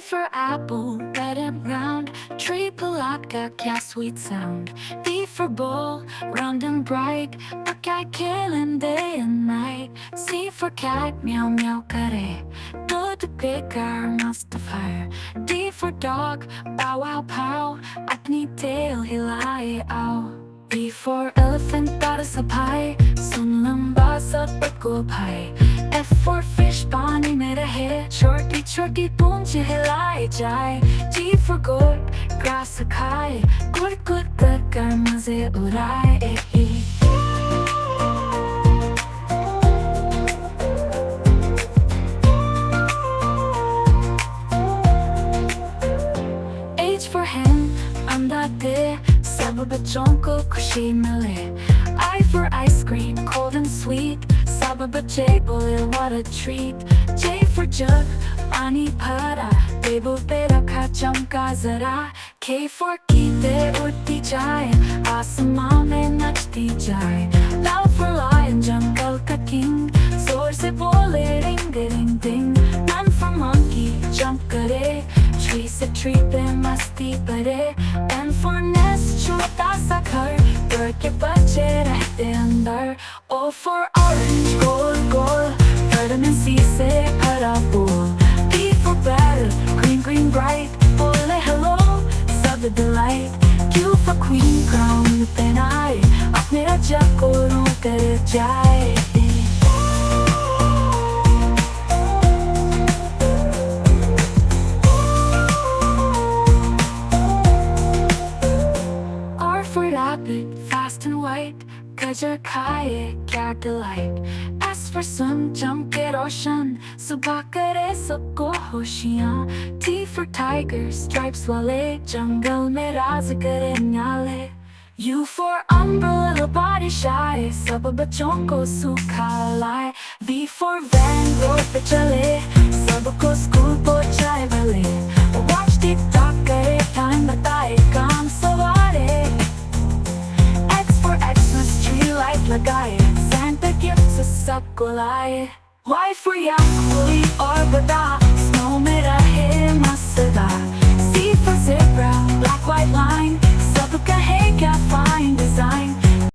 for apple, red and round. Tree cat, sweet sound. B for bull, round and bright. Buckeye killing day and night. C for cat, meow meow kare. Good bigger, must of fire. D for dog, bow wow pow. Apni tail hilai ow. E for elephant, goddess up high. Sun lamba sa ko pai. F for fish, पानी में रहे छोटी छोटी पूंछ हिलाए जाए. G for goat, grass खाए गुड़ गुड़ कर कर मजे उड़ाए. H for hen, अंडा दे सब बच्चों को खुशी मिले. I for ice cream, cold and sweet. सब बच्चे बोले what a treat. J for jug, पानी भरा. टेबल पे रखा चमका जरा. K for कीते उड़ती जाए आसमां में नचती जाए. L for lion, जंगल का king. जोर से बोले ring ding ding. M for monkey, jump करे. Tree से tree पे मस्ती करे. N for nest, छोटा सा घर. bird के बच्चे रहते अंदर. O for orange, goal goal. vitamin C से भरा bowl. P for bell, green green bright. बोले hello, सब delight. Q for queen, crown with an eye. अपने राजा को रो कर जाए. R for rabbit, fast and white. गजर खाए क्या delight. S for swim, jump के रोशन. सुबह करे सबको होशियां. T for tiger, stripes वाले. जंगल में राज करे न्याले. U for umbrella, body shy. सब बच्चों को सूखा लाए. V for van, रोड पे चले. सबको स्कूल पहुंचाए भले. Watch TikTok करे टाइम बताए काम सवारे. X for Xmas, tree light लगाए. Santa gifts सबको लाए. Y for yak,